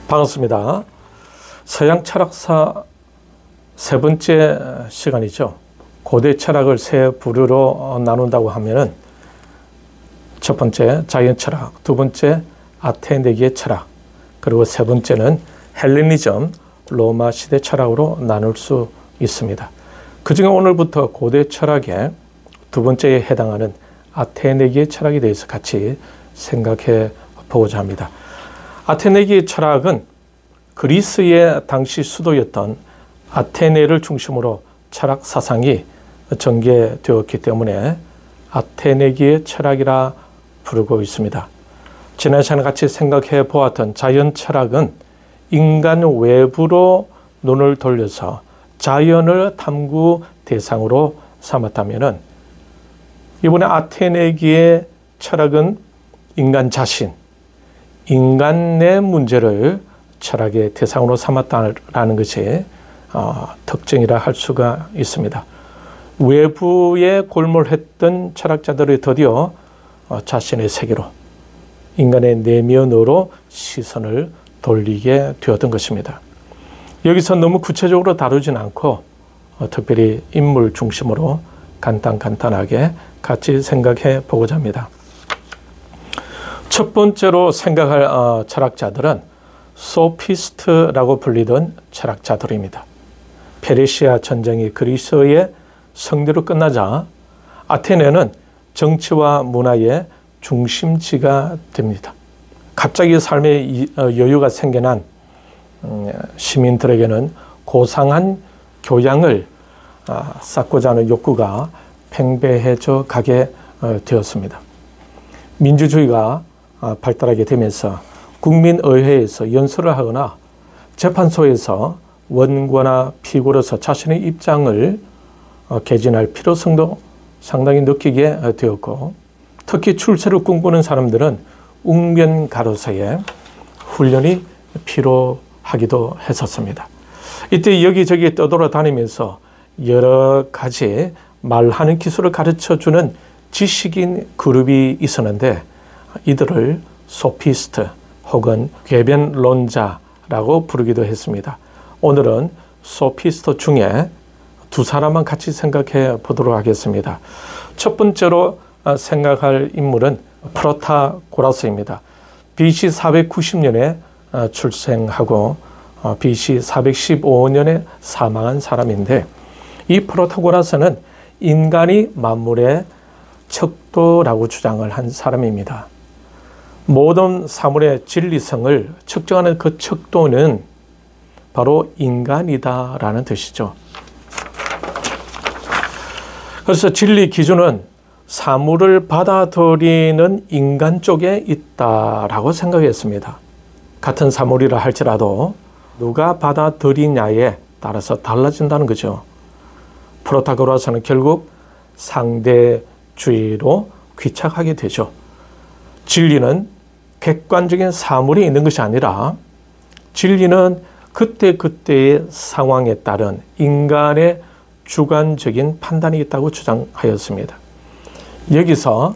반갑습니다. 서양 철학사 세 번째 시간이죠. 고대 철학을 세 부류로 나눈다고 하면은 첫 번째 자연 철학, 두 번째 아테네기의 철학, 그리고 세 번째는 헬레니즘, 로마 시대 철학으로 나눌 수 있습니다. 그중에 오늘부터 고대 철학의 두 번째에 해당하는 아테네기의 철학에 대해서 같이 생각해 보고자 합니다. 아테네기의 철학은 그리스의 당시 수도였던 아테네를 중심으로 철학 사상이 전개되었기 때문에 아테네기의 철학이라 부르고 있습니다. 지난 시간에 같이 생각해 보았던 자연 철학은 인간 외부로 눈을 돌려서 자연을 탐구 대상으로 삼았다면은 이번에 아테네기의 철학은 인간 자신, 인간의 문제를 철학의 대상으로 삼았다는 것이 특징이라 할 수가 있습니다. 외부에 골몰했던 철학자들이 드디어 자신의 세계로, 인간의 내면으로 시선을 돌리게 되었던 것입니다. 여기서 너무 구체적으로 다루진 않고 특별히 인물 중심으로 간단하게 같이 생각해 보고자 합니다. 첫 번째로 생각할 철학자들은 소피스트라고 불리던 철학자들입니다. 페르시아 전쟁이 그리스의 승리로 끝나자 아테네는 정치와 문화의 중심지가 됩니다. 갑자기 삶에 여유가 생겨난 시민들에게는 고상한 교양을 쌓고자 하는 욕구가 팽배해져 가게 되었습니다. 민주주의가 발달하게 되면서 국민의회에서 연설을 하거나 재판소에서 원고나 피고로서 자신의 입장을 개진할 필요성도 상당히 느끼게 되었고, 특히 출세를 꿈꾸는 사람들은 웅변가로서의 훈련이 필요하기도 했었습니다. 이때 여기저기 떠돌아다니면서 여러 가지 말하는 기술을 가르쳐주는 지식인 그룹이 있었는데 이들을 소피스트 혹은 궤변론자라고 부르기도 했습니다. 오늘은 소피스트 중에 두 사람만 같이 생각해 보도록 하겠습니다. 첫 번째로 생각할 인물은 프로타고라스입니다. BC 490년에 출생하고 BC 415년에 사망한 사람인데, 이 프로타고라스는 인간이 만물의 척도라고 주장을 한 사람입니다. 모든 사물의 진리성을 측정하는 그 척도는 바로 인간이다라는 뜻이죠. 그래서 진리 기준은 사물을 받아들이는 인간 쪽에 있다라고 생각했습니다. 같은 사물이라 할지라도 누가 받아들이냐에 따라서 달라진다는 거죠. 프로타고라스는 결국 상대주의로 귀착하게 되죠. 진리는 객관적인 사물이 있는 것이 아니라 진리는 그때그때의 상황에 따른 인간의 주관적인 판단이 있다고 주장하였습니다. 여기서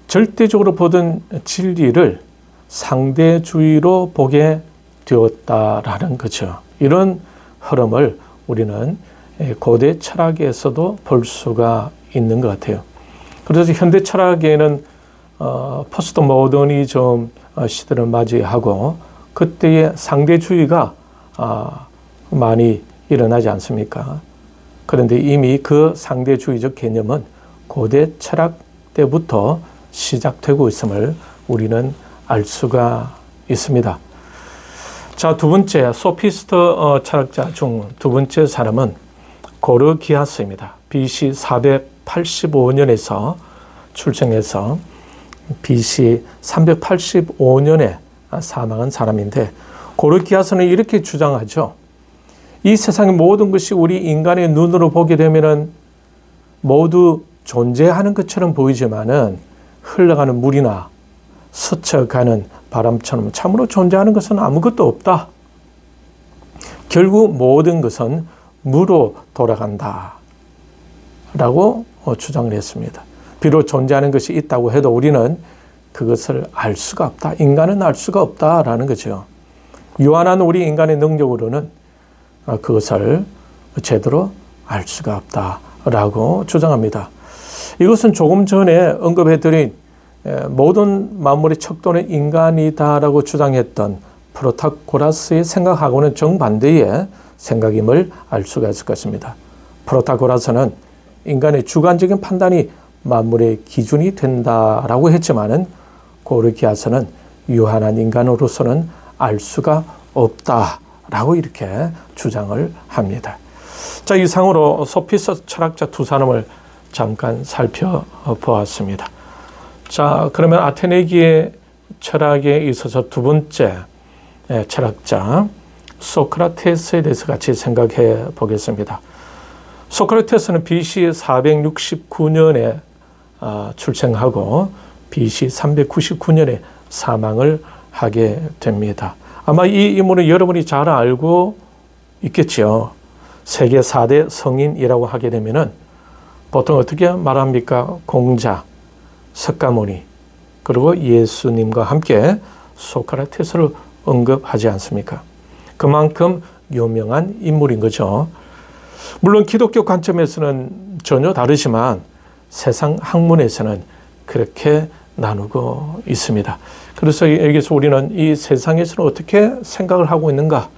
절대적으로 보던 진리를 상대주의로 보게 되었다라는 거죠. 이런 흐름을 우리는 고대 철학에서도 볼 수가 있는 것 같아요. 그래서 현대 철학에는 포스트 모더니즘 시대를 맞이하고 그때의 상대주의가 많이 일어나지 않습니까? 그런데 이미 그 상대주의적 개념은 고대 철학 때부터 시작되고 있음을 우리는 알 수가 있습니다. 자, 두 번째 소피스트 철학자 중 두 번째 사람은 고르기아스입니다. BC 485년에서 출생해서 BC 385년에 사망한 사람인데, 고르기아스는 이렇게 주장하죠. 이 세상의 모든 것이 우리 인간의 눈으로 보게 되면은 모두 존재하는 것처럼 보이지만은 흘러가는 물이나 스쳐가는 바람처럼 참으로 존재하는 것은 아무것도 없다. 결국 모든 것은 무로 돌아간다 라고 주장을 했습니다. 비록 존재하는 것이 있다고 해도 우리는 그것을 알 수가 없다. 인간은 알 수가 없다라는 거죠. 유한한 우리 인간의 능력으로는 그것을 제대로 알 수가 없다라고 주장합니다. 이것은 조금 전에 언급해드린 모든 만물의 척도는 인간이다라고 주장했던 프로타고라스의 생각하고는 정반대의 생각임을 알 수가 있을 것입니다. 프로타고라스는 인간의 주관적인 판단이 만물의 기준이 된다라고 했지만은 고르기아스는 유한한 인간으로서는 알 수가 없다라고 이렇게 주장을 합니다. 자, 이상으로 소피스 철학자 두 사람을 잠깐 살펴보았습니다. 자, 그러면 아테네기의 철학에 있어서 두 번째 철학자 소크라테스에 대해서 같이 생각해 보겠습니다. 소크라테스는 BC 469년에 출생하고 BC 399년에 사망을 하게 됩니다. 아마 이 인물은 여러분이 잘 알고 있겠죠. 세계 4대 성인이라고 하게 되면은 보통 어떻게 말합니까? 공자, 석가모니, 그리고 예수님과 함께 소크라테스를 언급하지 않습니까? 그만큼 유명한 인물인 거죠. 물론 기독교 관점에서는 전혀 다르지만 세상 학문에서는 그렇게 나누고 있습니다. 그래서 여기서 우리는 이 세상에서는 어떻게 생각을 하고 있는가,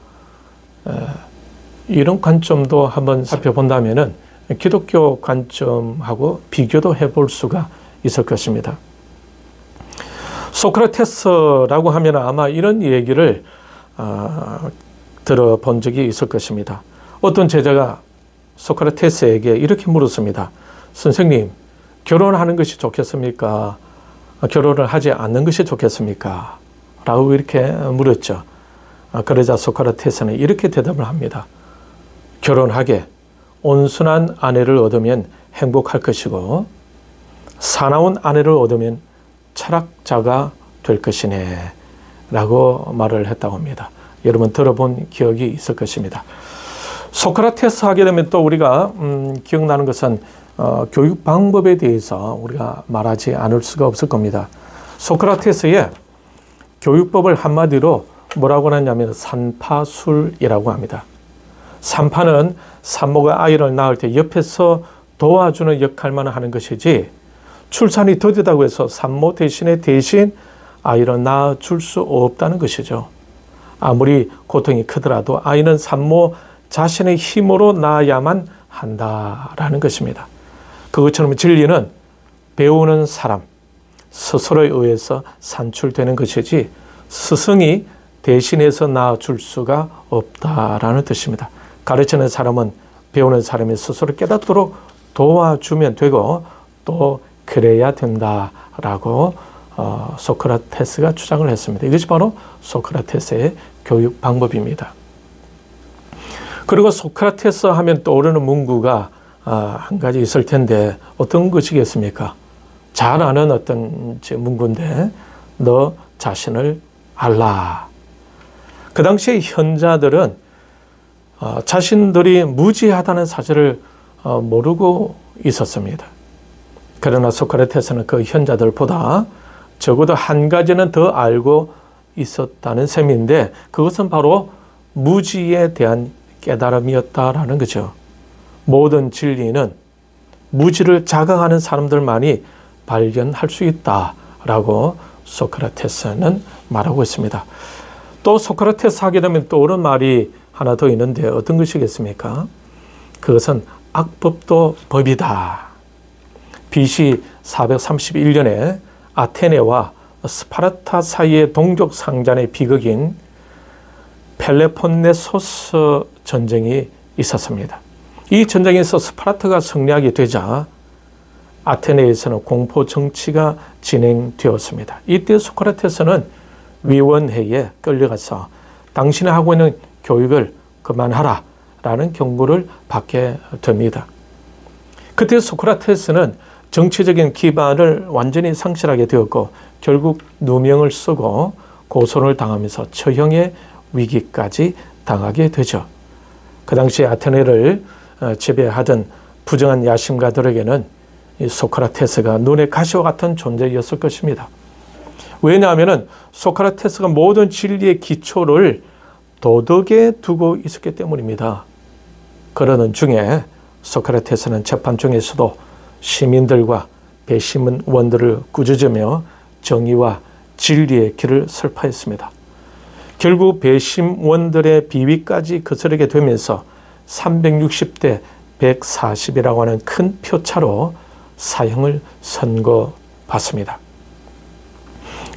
이런 관점도 한번 살펴본다면은 기독교 관점하고 비교도 해볼 수가 있을 것입니다. 소크라테스라고 하면 아마 이런 얘기를 들어본 적이 있을 것입니다. 어떤 제자가 소크라테스에게 이렇게 물었습니다. 선생님, 결혼하는 것이 좋겠습니까? 결혼을 하지 않는 것이 좋겠습니까? 라고 이렇게 물었죠. 그러자 소크라테스는 이렇게 대답을 합니다. 결혼하게 온순한 아내를 얻으면 행복할 것이고 사나운 아내를 얻으면 철학자가 될 것이네 라고 말을 했다고 합니다. 여러분 들어본 기억이 있을 것입니다. 소크라테스 하게 되면 또 우리가 기억나는 것은 교육 방법에 대해서 우리가 말하지 않을 수가 없을 겁니다. 소크라테스의 교육법을 한마디로 뭐라고 하냐면 산파술이라고 합니다. 산파는 산모가 아이를 낳을 때 옆에서 도와주는 역할만 하는 것이지 출산이 더디다고 해서 산모 대신 아이를 낳아줄 수 없다는 것이죠. 아무리 고통이 크더라도 아이는 산모 자신의 힘으로 낳아야만 한다라는 것입니다. 그것처럼 진리는 배우는 사람 스스로에 의해서 산출되는 것이지 스승이 대신해서 낳아줄 수가 없다라는 뜻입니다. 가르치는 사람은 배우는 사람이 스스로 깨닫도록 도와주면 되고 또 그래야 된다라고 소크라테스가 주장을 했습니다. 이것이 바로 소크라테스의 교육 방법입니다. 그리고 소크라테스 하면 떠오르는 문구가 한 가지 있을 텐데 어떤 것이겠습니까? 잘 아는 어떤 문구인데 너 자신을 알라. 그 당시에 현자들은 자신들이 무지하다는 사실을 모르고 있었습니다. 그러나 소크라테스는 그 현자들보다 적어도 한 가지는 더 알고 있었다는 셈인데 그것은 바로 무지에 대한 깨달음이었다라는 거죠. 모든 진리는 무지를 자각하는 사람들만이 발견할 수 있다라고 소크라테스는 말하고 있습니다. 또 소크라테스 하게 되면 떠오르는 말이 하나 더 있는데 어떤 것이겠습니까? 그것은 악법도 법이다. BC 431년에 아테네와 스파르타 사이의 동족 상잔의 비극인 펠레폰네소스 전쟁이 있었습니다. 이 전쟁에서 스파르타가 승리하게 되자 아테네에서는 공포 정치가 진행되었습니다. 이때 소크라테스는 위원회에 끌려가서 당신이 하고 있는 교육을 그만하라 라는 경고를 받게 됩니다. 그때 소크라테스는 정치적인 기반을 완전히 상실하게 되었고 결국 누명을 쓰고 고소를 당하면서 처형의 위기까지 당하게 되죠. 그 당시 아테네를 지배하던 부정한 야심가들에게는 이 소크라테스가 눈의 가시와 같은 존재였을 것입니다. 왜냐하면 소크라테스가 모든 진리의 기초를 도덕에 두고 있었기 때문입니다. 그러는 중에 소크라테스는 재판 중에서도 시민들과 배심원들을 꾸짖으며 정의와 진리의 길을 설파했습니다. 결국 배심원들의 비위까지 거스르게 되면서 360대 140이라고 하는 큰 표차로 사형을 선고받습니다.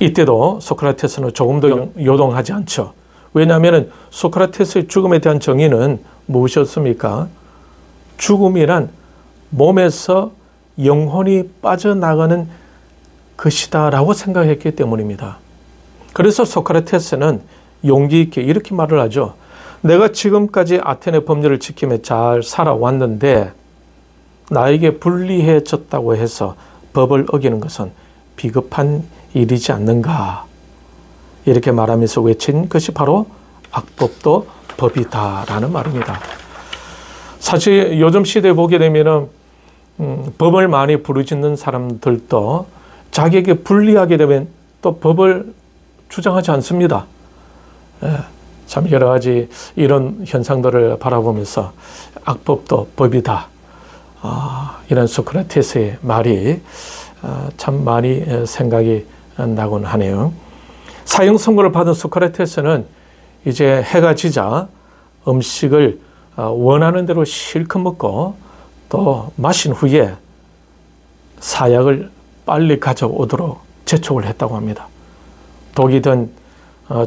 이때도 소크라테스는 조금도 요동하지 않죠. 왜냐하면 소크라테스의 죽음에 대한 정의는 무엇이었습니까? 죽음이란 몸에서 영혼이 빠져나가는 것이다라고 생각했기 때문입니다. 그래서 소크라테스는 용기 있게 이렇게 말을 하죠. 내가 지금까지 아테네 법률을 지키며 잘 살아왔는데 나에게 불리해졌다고 해서 법을 어기는 것은 비겁한 일이지 않는가. 이렇게 말하면서 외친 것이 바로 악법도 법이다라는 말입니다. 사실 요즘 시대에 보게 되면 법을 많이 부르짖는 사람들도 자기에게 불리하게 되면 또 법을 주장하지 않습니다. 참 여러 가지 이런 현상들을 바라보면서 악법도 법이다. 이런 소크라테스의 말이 참 많이 생각이 나곤 하네요. 사형 선고를 받은 소크라테스는 이제 해가 지자 음식을 원하는 대로 실컷 먹고 또 마신 후에 사약을 빨리 가져오도록 재촉을 했다고 합니다. 독이 든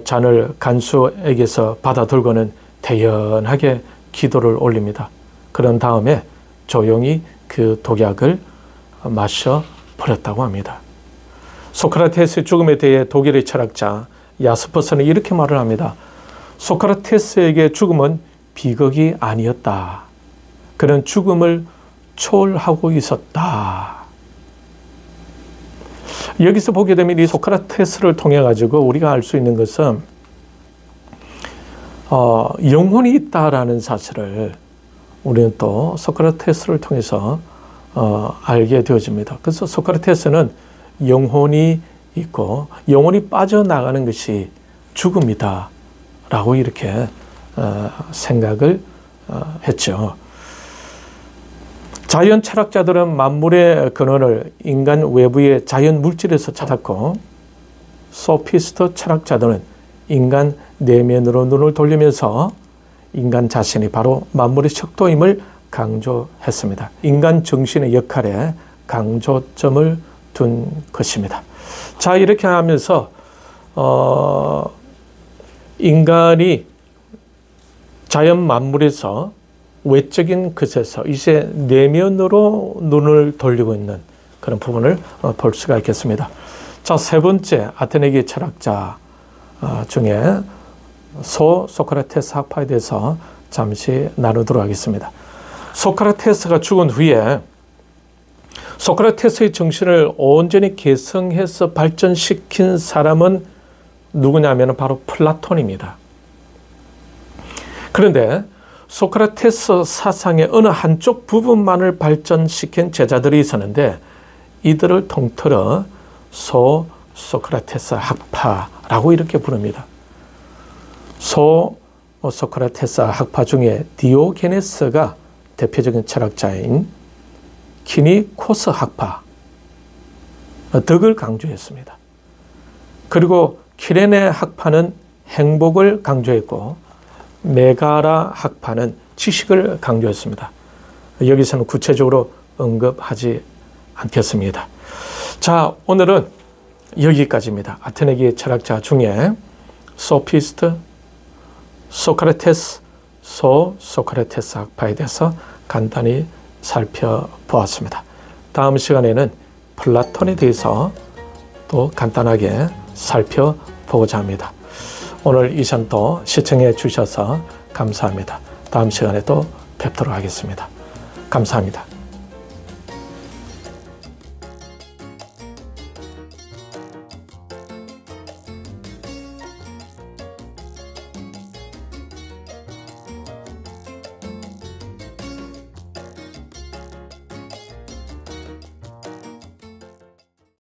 잔을 간수에게서 받아 들고는 태연하게 기도를 올립니다. 그런 다음에 조용히 그 독약을 마셔 버렸다고 합니다. 소크라테스의 죽음에 대해 독일의 철학자 야스퍼스는 이렇게 말을 합니다. 소크라테스에게 죽음은 비극이 아니었다. 그는 죽음을 초월하고 있었다. 여기서 보게 되면 이 소크라테스를 통해 가지고 우리가 알 수 있는 것은 영혼이 있다라는 사실을 우리는 또 소크라테스를 통해서 알게 되어집니다. 그래서 소크라테스는 영혼이 있고 영혼이 빠져나가는 것이 죽음이다 라고 이렇게 생각을 했죠. 자연 철학자들은 만물의 근원을 인간 외부의 자연 물질에서 찾았고 소피스트 철학자들은 인간 내면으로 눈을 돌리면서 인간 자신이 바로 만물의 척도임을 강조했습니다. 인간 정신의 역할에 강조점을 둔 것입니다. 자, 이렇게 하면서 인간이 자연 만물에서 외적인 것에서 이제 내면으로 눈을 돌리고 있는 그런 부분을 볼 수가 있겠습니다. 자, 세 번째 아테네계 철학자 중에 소크라테스 학파에 대해서 잠시 나누도록 하겠습니다. 소크라테스가 죽은 후에 소크라테스의 정신을 온전히 계승해서 발전시킨 사람은 누구냐면 바로 플라톤입니다. 그런데 소크라테스 사상의 어느 한쪽 부분만을 발전시킨 제자들이 있었는데 이들을 통틀어 소크라테스 학파라고 이렇게 부릅니다. 소크라테스 학파 중에 디오게네스가 대표적인 철학자인 키니코스 학파, 덕을 강조했습니다. 그리고 키레네 학파는 행복을 강조했고 메가라 학파는 지식을 강조했습니다. 여기서는 구체적으로 언급하지 않겠습니다. 자, 오늘은 여기까지입니다. 아테네계 철학자 중에 소피스트, 소크라테스, 소크라테스 학파에 대해서 간단히 살펴보았습니다. 다음 시간에는 플라톤에 대해서 또 간단하게 살펴보고자 합니다. 오늘 이 시간도 시청해 주셔서 감사합니다. 다음 시간에 또 뵙도록 하겠습니다. 감사합니다.